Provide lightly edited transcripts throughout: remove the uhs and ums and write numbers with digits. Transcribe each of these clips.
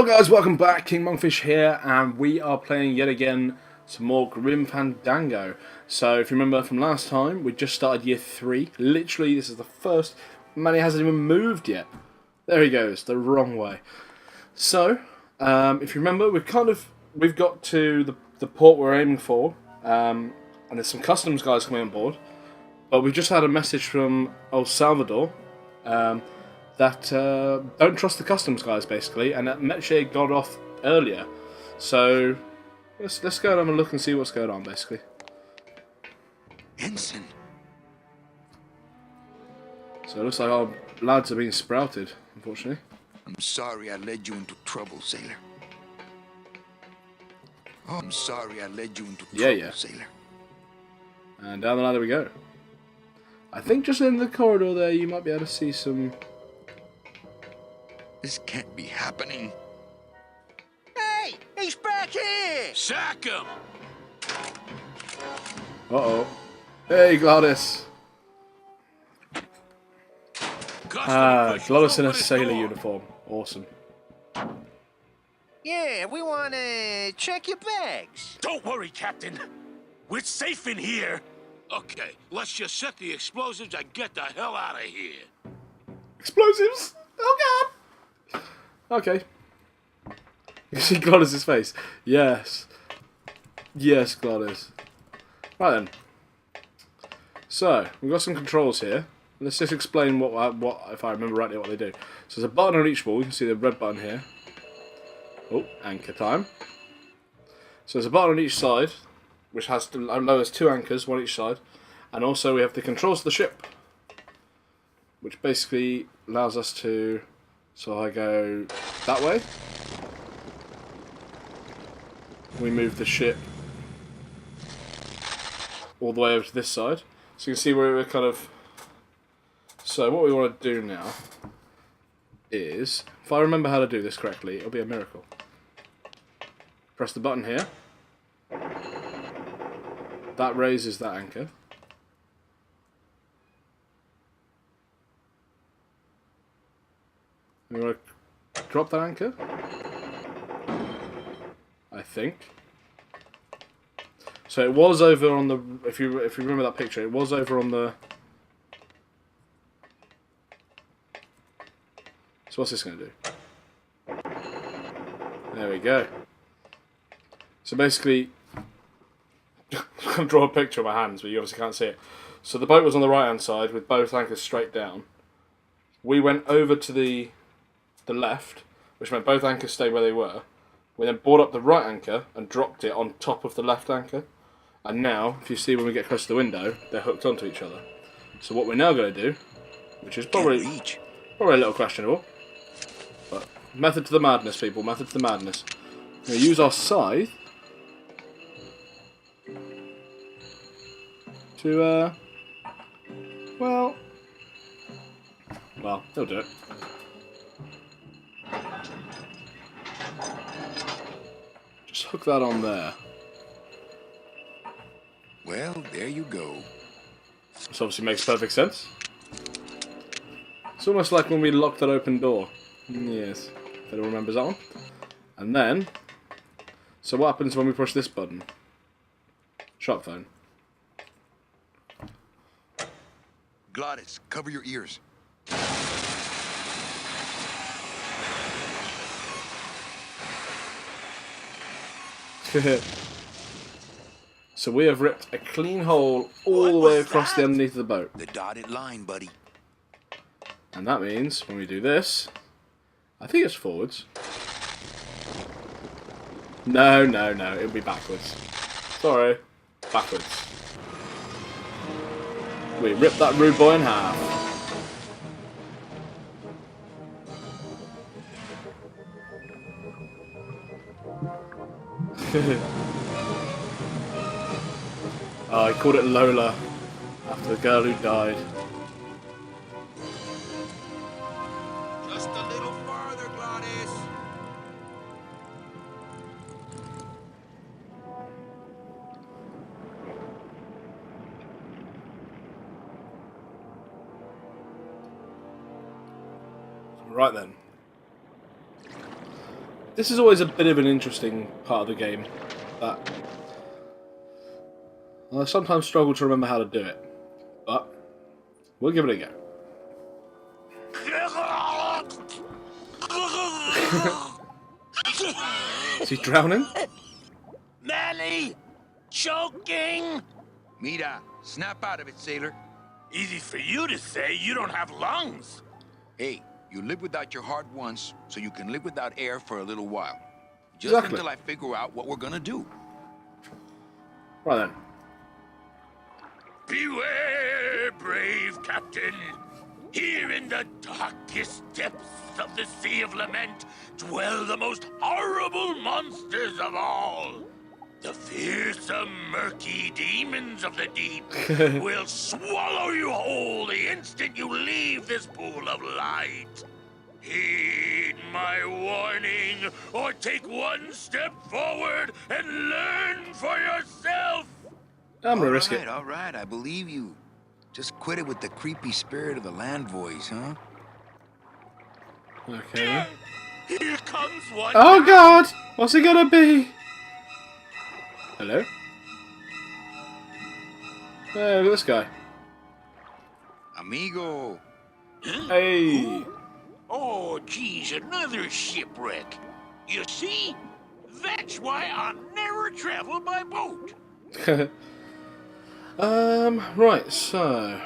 Hello guys, welcome back. KingMonkfish here, and we are playing yet again some more Grim Fandango. So if you remember from last time, we just started year 3. Literally, this is the first. Man, he hasn't even moved yet. There he goes, the wrong way. So, if you remember, we've got to the port we're aiming for, and there's some customs guys coming on board. But we've just had a message from El Salvador. That don't trust the customs guys, basically, and that Meche got off earlier. So let's go and have a look and see what's going on, basically. Ensign. So it looks like our lads are being sprouted, unfortunately. I'm sorry I led you into trouble, sailor. Oh, I'm sorry I led you into trouble, sailor. And down the ladder we go. I think just in the corridor there you might be able to see some... This can't be happening. Hey! He's back here! Sack him! Uh-oh. Hey, Gladys! Gladys in a sailor uniform. Awesome. Yeah, we want to check your bags. Don't worry, Captain. We're safe in here. Okay, let's just set the explosives and get the hell out of here. Explosives? Oh god! Okay. You see Gladys' face? Yes. Yes, Gladys. Right then. So, we've got some controls here. Let's just explain what if I remember rightly, what they do. So there's a button on each wall. You can see the red button here. Oh, anchor time. So there's a button on each side, which has to lowers 2 anchors, one each side. And also we have the controls of the ship, which basically allows us to... So I go that way. We move the ship all the way over to this side. So you can see where we're kind of... So what we want to do now is, if I remember how to do this correctly, it'll be a miracle. Press the button here. That raises that anchor. We want to drop that anchor, I think. So it was over on the, if you remember that picture, it was over on the... So what's this going to do? There we go. So basically, I'm going to draw a picture of my hands, but you obviously can't see it. So the boat was on the right hand side with both anchors straight down. We went over to the left, which meant both anchors stayed where they were. We then brought up the right anchor and dropped it on top of the left anchor. And now, if you see when we get close to the window, they're hooked onto each other. So what we're now going to do, which is probably a little questionable, but method to the madness, people, method to the madness. We're going to use our scythe to, well, he'll do it. Just hook that on there. Well, there you go. This obviously makes perfect sense. It's almost like when we locked that open door. Yes, if anyone remembers that one. And then, so what happens when we push this button? Sharp phone. Gladys, cover your ears. So we have ripped a clean hole all the way across the underneath of the boat. The dotted line, buddy. And that means when we do this, I think it's forwards. No, it'll be backwards. Sorry, backwards. We ripped that rude boy in half. I called it Lola after the girl who died. Just a little farther, Gladys. Right then. This is always a bit of an interesting part of the game. That I sometimes struggle to remember how to do it. But we'll give it a go. Is he drowning? Manny! Choking! Mira, snap out of it, sailor. Easy for you to say, you don't have lungs. Hey, you lived without your heart once, so you can live without air for a little while. Just Exactly. until I figure out what we're gonna do. Right then. Beware, brave captain. Here in the darkest depths of the Sea of Lament dwell the most horrible monsters of all. The fearsome, murky demons of the deep will swallow you whole the instant you leave this pool of light. Heed my warning, or take one step forward and learn for yourself. I'm gonna risk it. All right, I believe you. Just quit it with the creepy spirit of the land voice, huh? Okay. Here comes one. Oh God! What's it gonna be? Hello? Hey, look at this guy. Amigo. Hey! Oh, geez, another shipwreck. You see? That's why I never travel by boat. Right, so...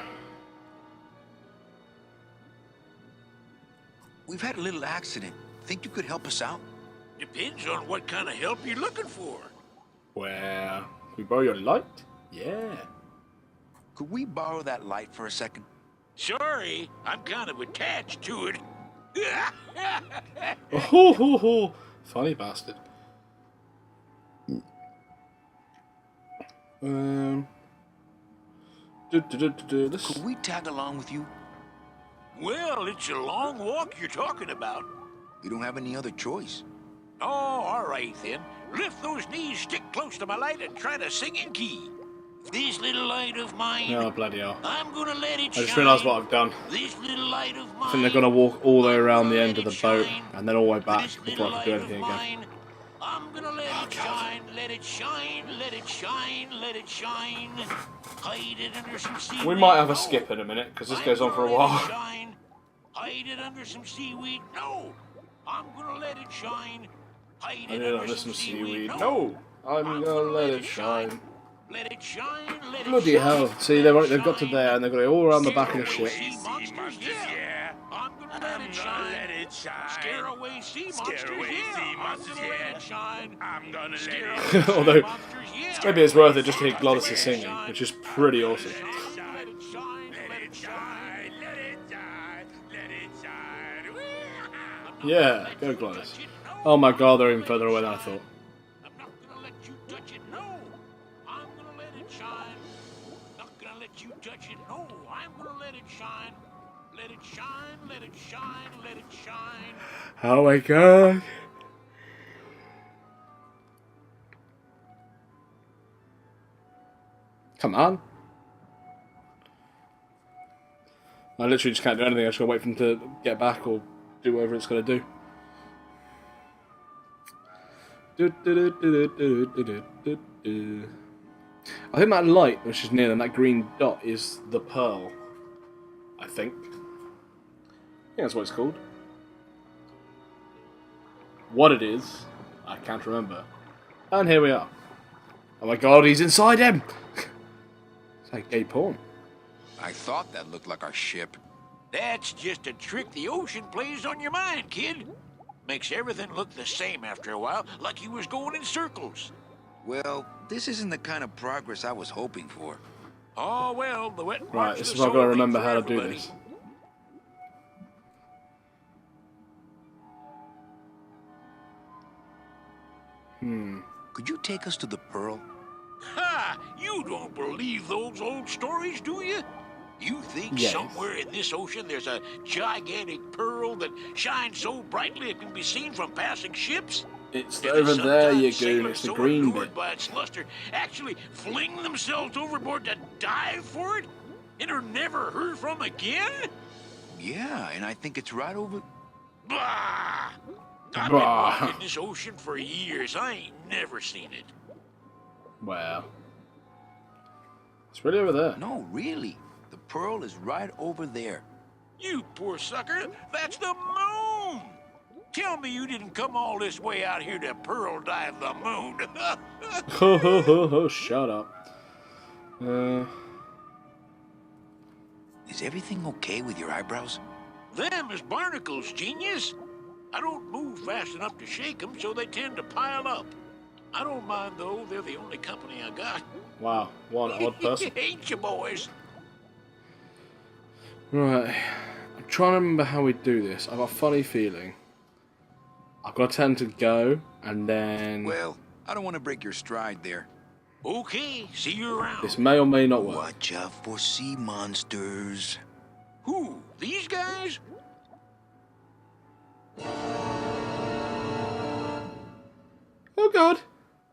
We've had a little accident. Think you could help us out? Depends on what kind of help you're looking for. Well, can we borrow your light? Yeah. Could we borrow that light for a second? Sorry, I'm kind of attached to it. Oh, funny bastard. This... Could we tag along with you? Well, it's a long walk you're talking about. We don't have any other choice. Oh, all right then. Lift those knees, stick close to my light, and try to sing in key. This little light of mine, Oh, bloody hell. I'm gonna let it shine. I just realised what I've done. This little light of mine, I think they're going to walk all the way around the end of the let it boat shine. and then all the way back This before little I can do light anything of again. mine, I'm gonna let it shine, let it shine, let it shine, let it shine. Hide it under some seaweed. We might have a No. skip in a minute because this I'm goes on for a gonna let it while. shine. Hide it under some seaweed. No, I'm gonna let it shine. Hide I it need under some seaweed. seaweed. No! I'm gonna let it shine. Let it shine, let it Bloody shine. hell. See, they've got to there and they've got to go all around the back of the ship. Sea monsters, yeah. I'm gonna let it shine. Scare away sea monsters, yeah. I'm gonna let it shine. I'm gonna let Scare it away sea Although, monsters, yeah. maybe it's worth it just to hear Glodis singing, which is pretty awesome. Let it shine, let it shine. let it shine, let it shine. Yeah, go Glodis. Oh my god, they're even further away than I thought. I'm not gonna let you touch it, no. I'm gonna let it shine. Not gonna let you touch it, no. I'm gonna let it shine. Let it shine, let it shine, let it shine. Oh my god. Come on. I literally just can't do anything. I just gotta wait for him to get back or do whatever it's gonna do. I think that light, which is near them, that green dot, is the pearl. I think. That's what it's called. What it is, I can't remember. And here we are. Oh my god, he's inside him! It's like gay porn. I thought that looked like our ship. That's just a trick the ocean plays on your mind, kid. Makes everything look the same after a while, like you was going in circles. Well, this isn't the kind of progress I was hoping for. Oh, well, the wet Right, marks this of is the where I've got to solar remember for how to do everybody. this. Could you take us to the Pearl? Ha! You don't believe those old stories, do you? You think Yes. somewhere in this ocean there's a gigantic pearl that shines so brightly it can be seen from passing ships? It's Do over the there, you sometimes goon. sailors It's the so green allured bit. by its luster actually fling themselves overboard to dive for it and are never heard from again? Yeah, and I think it's right over... Bah! I've been walking this ocean for years. I ain't never seen it. Well, it's really over there. No, really. The pearl is right over there. You poor sucker. That's the moon. Tell me you didn't come all this way out here to pearl dive the moon. Ho ho ho ho! Shut up. Is everything okay with your eyebrows? Them is barnacles, genius. I don't move fast enough to shake them, so they tend to pile up. I don't mind, though. They're the only company I got. Wow, one odd person. Ain't you, boys? Right, I'm trying to remember how we do this. I've got a funny feeling. I've got to tend to go, and then... Well, I don't want to break your stride there. Okay, see you around. This may or may not work. Watch out for sea monsters. Who? These guys? Oh, God.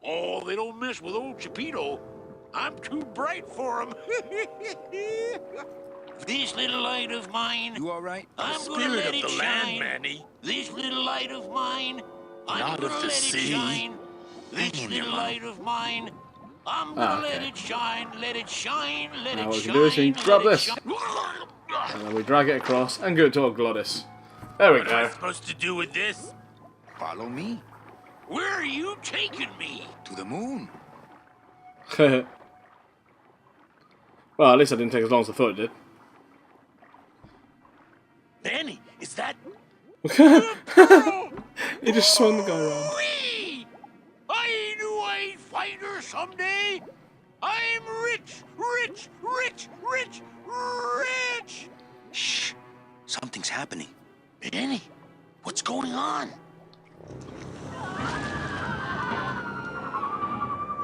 Oh, they don't mess with old Chipito. I'm too bright for them. This little light of mine, You all right? I'm gonna Spirit let of it the shine. land, Manny. This little light of mine, I'm Not gonna of the let sea. it shine. Hang This in there, little Mom. light of mine, I'm gonna let okay. it shine, let it shine, let Now it what we shine. can do is we can grab let it this. shine. And then we drag it across and give it to our Glottis. There we What am I go. supposed to do with this? Follow me Where are you taking me? to the moon. Well, at least I didn't take as long as I thought it did. Manny, is that... He just swung the guy around. Whee! I knew I'd find her someday. I'm rich, rich, rich, rich, rich. Shh. Something's happening. Manny, what's going on?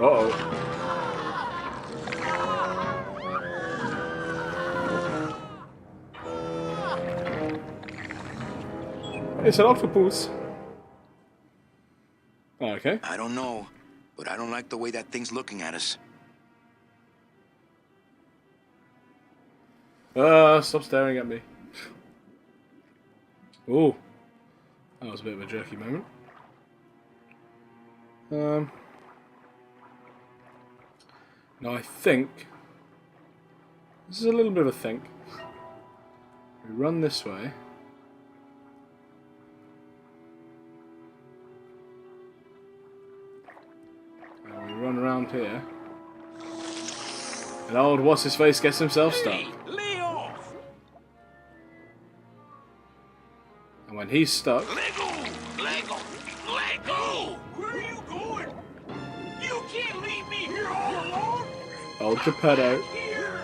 Uh-oh. It's an octopus. Okay. I don't know, but I don't like the way that thing's looking at us. Stop staring at me. Ooh. That was a bit of a jerky moment. Now I think... This is a little bit of a think. We run this way. And we run around here. And old what's-his-face gets himself stuck. Hey, lay off. And when he's stuck... Let go, let go, let go. Where are you going? You can't leave me here all alone. Old Geppetto. Here.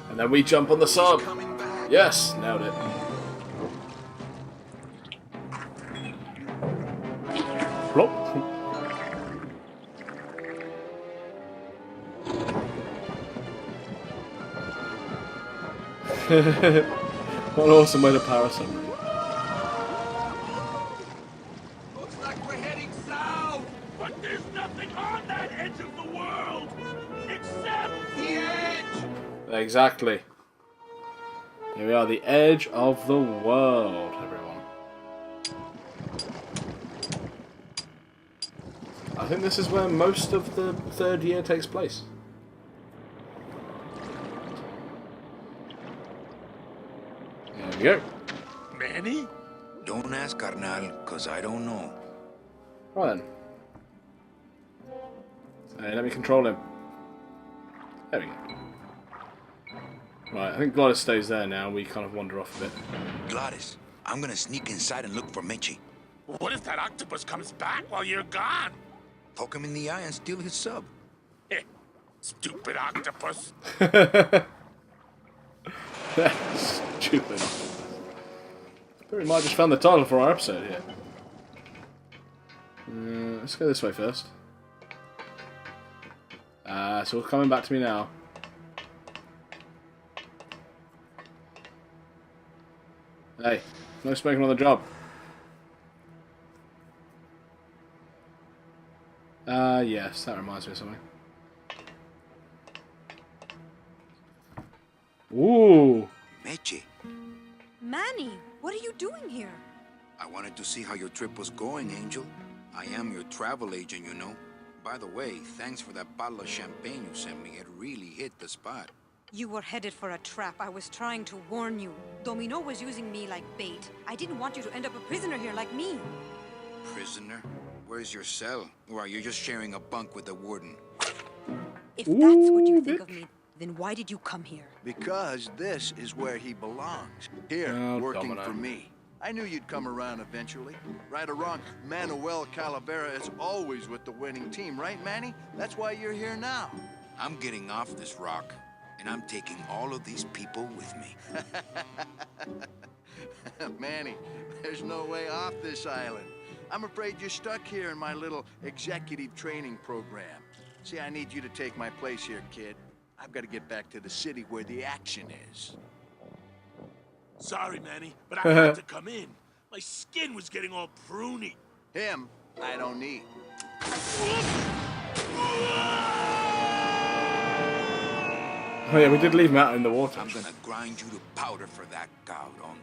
And then we jump on the sub. Yes, nailed it. Plop. What an awesome way to power something. Looks like we're heading south. But there's nothing on that edge of the world. Except the edge. Exactly. Here we are, the edge of the world, everyone. I think this is where most of the third year takes place. There we go. Manny? Don't ask, carnal, because I don't know. Right then. Hey, let me control him. There we go. Right, I think Glottis stays there now. We kind of wander off a bit. Glottis, I'm gonna sneak inside and look for Meche. What if that octopus comes back while you're gone? Poke him in the eye and steal his sub. Stupid octopus. Stupid. I think we might just found the title for our episode here. Let's go this way first. It's all coming back to me now. Hey, no smoking on the job. Yes, that reminds me of something. Ooh. Meche, Manny, what are you doing here? I wanted to see how your trip was going, Angel. I am your travel agent, you know. By the way, thanks for that bottle of champagne you sent me. It really hit the spot. You were headed for a trap. I was trying to warn you. Domino was using me like bait. I didn't want you to end up a prisoner here like me. Prisoner? Where's your cell? Or are you just sharing a bunk with the warden? If that's what you think of me, then why did you come here? Because this is where he belongs. Here, Oh, working Domino. for me. I knew you'd come around eventually. Right or wrong, Manuel Calavera is always with the winning team, right, Manny? That's why you're here now. I'm getting off this rock, and I'm taking all of these people with me. Manny, there's no way off this island. I'm afraid you're stuck here in my little executive training program. See, I need you to take my place here, kid. I've got to get back to the city where the action is. Sorry, Manny, but I had to come in. My skin was getting all pruny. Him, I don't need. Oh yeah, we did leave him out in the water. I'm gonna grind you to powder for that, cabrón.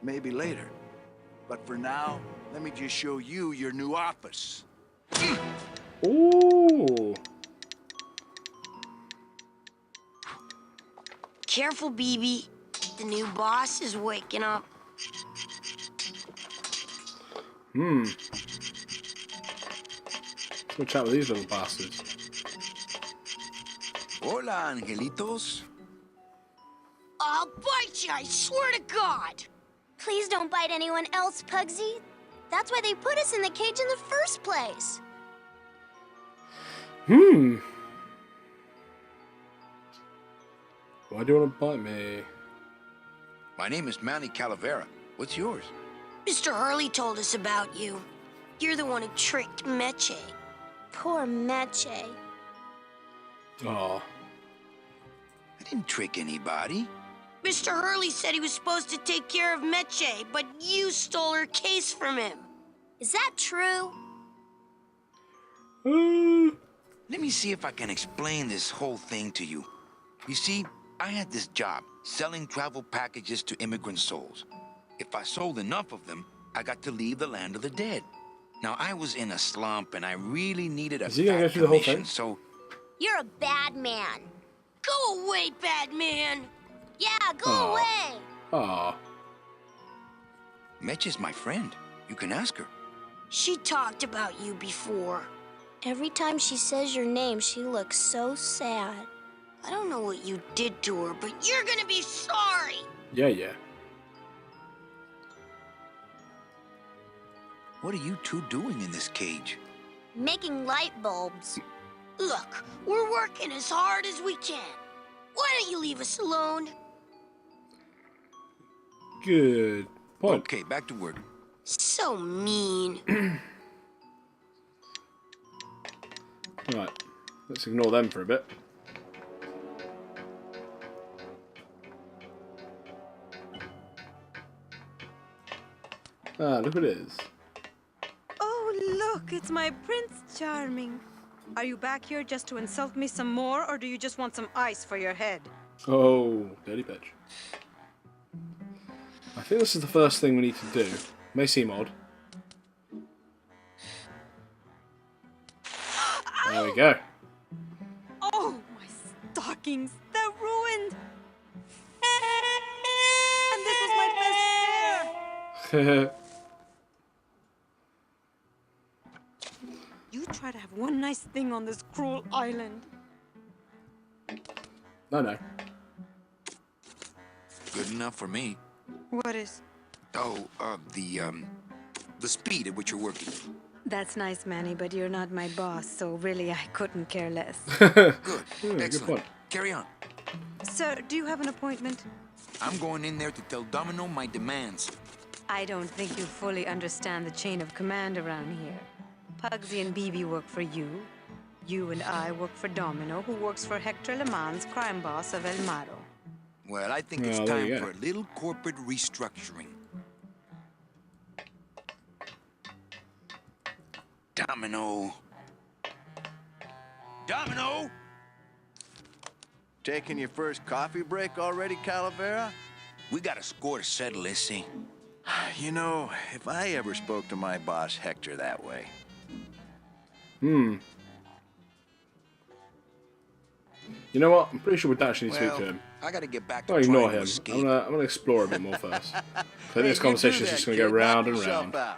Maybe later. But for now, let me just show you your new office. Ooh. Careful, BB. The new boss is waking up. Let's go chat with these little bastards. Hola, angelitos. I'll bite you, I swear to God. Please don't bite anyone else, Pugsy. That's why they put us in the cage in the first place. Why do you want to bite me? My name is Manny Calavera. What's yours? Mr. Hurley told us about you. You're the one who tricked Meche. Poor Meche. Oh. I didn't trick anybody. Mr. Hurley said he was supposed to take care of Meche, but you stole her case from him. Is that true? Let me see if I can explain this whole thing to you. You see, I had this job, selling travel packages to immigrant souls. If I sold enough of them, I got to leave the land of the dead. Now, I was in a slump, and I really needed a Is he gonna go fat through the whole commission, thing? so... You're a bad man. Go away, bad man. Yeah, go Aw. away. Aw. Mitch is my friend. You can ask her. She talked about you before. Every time she says your name, she looks so sad. I don't know what you did to her, but you're gonna be sorry. Yeah, yeah. What are you two doing in this cage? Making light bulbs. Look, we're working as hard as we can. Why don't you leave us alone? Good point. Okay, back to work. So mean. Right. Let's ignore them for a bit. Ah, look what it is. Oh, look, it's my Prince Charming. Are you back here just to insult me some more, or do you just want some ice for your head? Oh, dirty bitch. I think this is the first thing we need to do. May seem odd. There we go. Oh, my stockings, they're ruined. And this was my best pair. You try to have one nice thing on this cruel island. No. Good enough for me. What is? Oh, the speed at which you're working. That's nice, Manny, but you're not my boss, so really I couldn't care less. Good. Good Excellent. point. Carry on. Sir, do you have an appointment? I'm going in there to tell Domino my demands. I don't think you fully understand the chain of command around here. Pugsy and BB work for you. You and I work for Domino, who works for Hector Le Mans, crime boss of El Maro. Well, I think it's Well, there you time go. for a little corporate restructuring. Domino. Domino! Taking your first coffee break already, Calavera? We got a score to settle, let's see. You know, if I ever spoke to my boss Hector that way. You know what? I'm pretty sure we'd actually speak to him. I gotta get back to Don't trying ignore to him. escape. I'm gonna explore a bit more first. I think Hey, this you conversation do is that, just gonna go kid. round Knock and yourself round. out.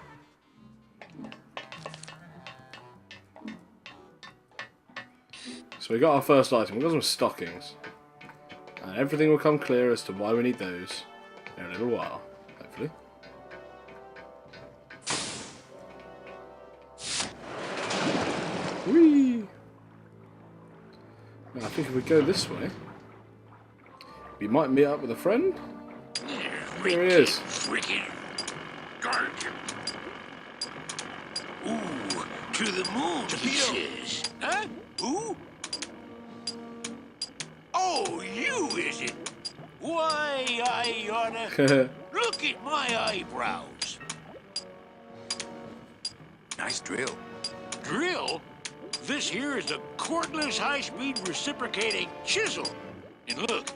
So we got our first item. We got some stockings. And everything will come clear as to why we need those in a little while, hopefully. Whee! Now, I think if we go this way, we might meet up with a friend. Here he is. Freaking garbage. Ooh, to the moon, he says. Huh? Who? Oh, you, is it? Why, I oughta... Look at my eyebrows. Nice drill. Drill? This here is a cordless high-speed reciprocating chisel. And look,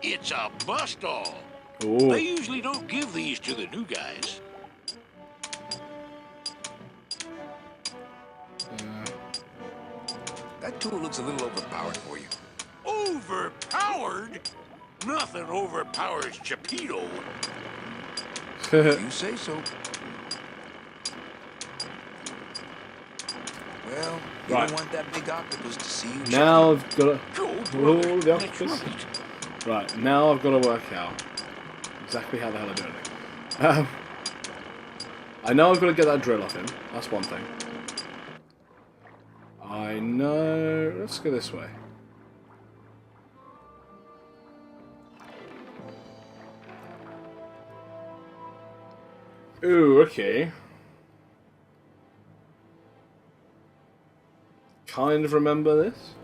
it's a bust-all. Ooh. They usually don't give these to the new guys. That tool looks a little overpowered for you. Overpowered? Nothing overpowers Chapito. You say so. Well, you Right. don't want that big octopus to see you. Now I've got to... Go, Oh, brother. the That's octopus. right. Right, now I've got to work out exactly how the hell I do it. I know I've got to get that drill off him. That's one thing. I know... Let's go this way. Ooh, okay. Kind of remember this.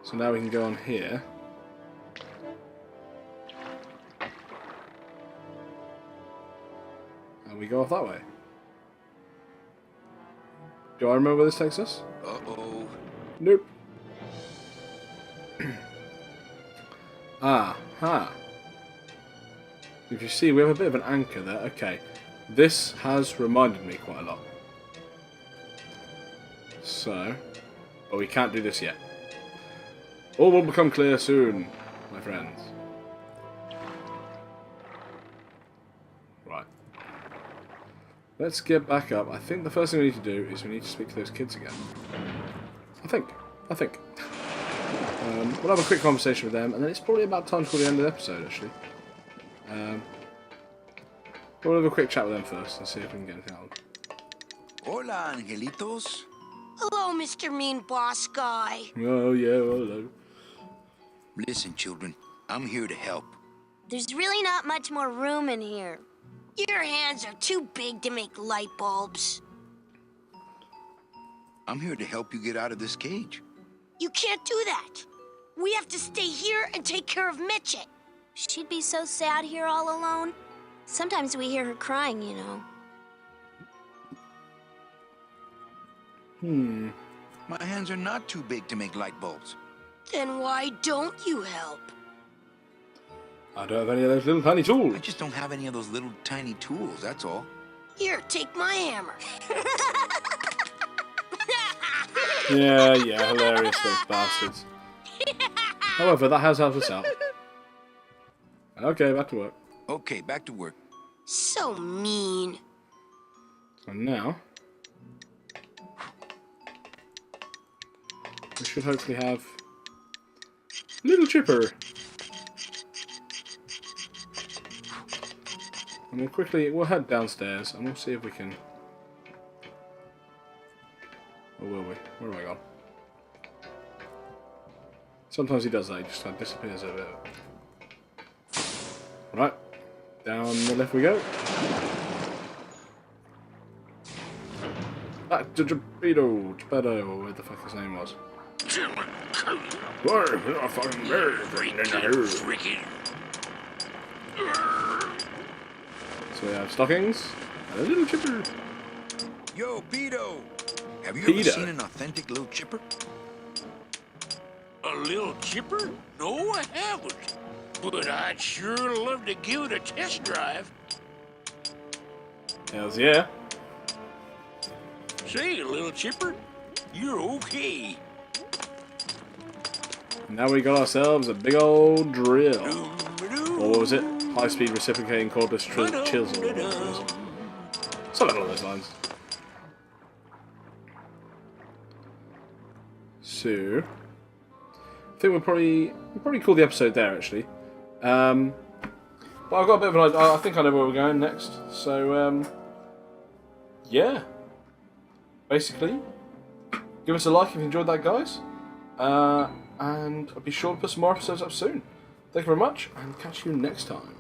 So now we can go on here. And we go off that way. Do I remember where this takes us? Uh-oh. Nope. Ha. If you see, we have a bit of an anchor there. Okay. This has reminded me quite a lot. So, but we can't do this yet. All will become clear soon, my friends. Right. Let's get back up. I think the first thing we need to do is we need to speak to those kids again. I think. We'll have a quick conversation with them, and then it's probably about time for the end of the episode, actually. We'll have a quick chat with them first and see if we can get anything out of them. Hola, angelitos. Hello, Mr. Mean Boss Guy. Oh, yeah, hello. Listen, children, I'm here to help. There's really not much more room in here. Your hands are too big to make light bulbs. I'm here to help you get out of this cage. You can't do that. We have to stay here and take care of Mitchie. She'd be so sad here all alone. Sometimes we hear her crying, you know. My hands are not too big to make light bulbs. Then why don't you help? I don't have any of those little tiny tools. I just don't have any of those little tiny tools, that's all. Here, take my hammer. Yeah, hilarious, those bastards. However, that has helped us out. Okay, back to work. Okay, back to work. So mean. And now, we should hopefully have Little Chipper. And we'll head downstairs and we'll see if we can... Or will we? Where have I gone? Sometimes he does that, he just kind of disappears a bit. Right, down the left we go. Back to Geppetto, or where the fuck his name was. So we have stockings and a little chipper. Yo, Pedo! Have you ever Pedo. seen an authentic little chipper? A little chipper? No, I haven't. But I'd sure love to give it a test drive. Hells yeah. Say, little chipper, you're okay. Now we got ourselves a big old drill. Or what was it? High-speed reciprocating cordless chisel. Something along those lines. So, I think we'll probably call the episode there actually. But I've got a bit of an idea. I think I know where we're going next. So, yeah. Basically, give us a like if you enjoyed that, guys. And I'll be sure to put some more episodes up soon. Thank you very much, and catch you next time.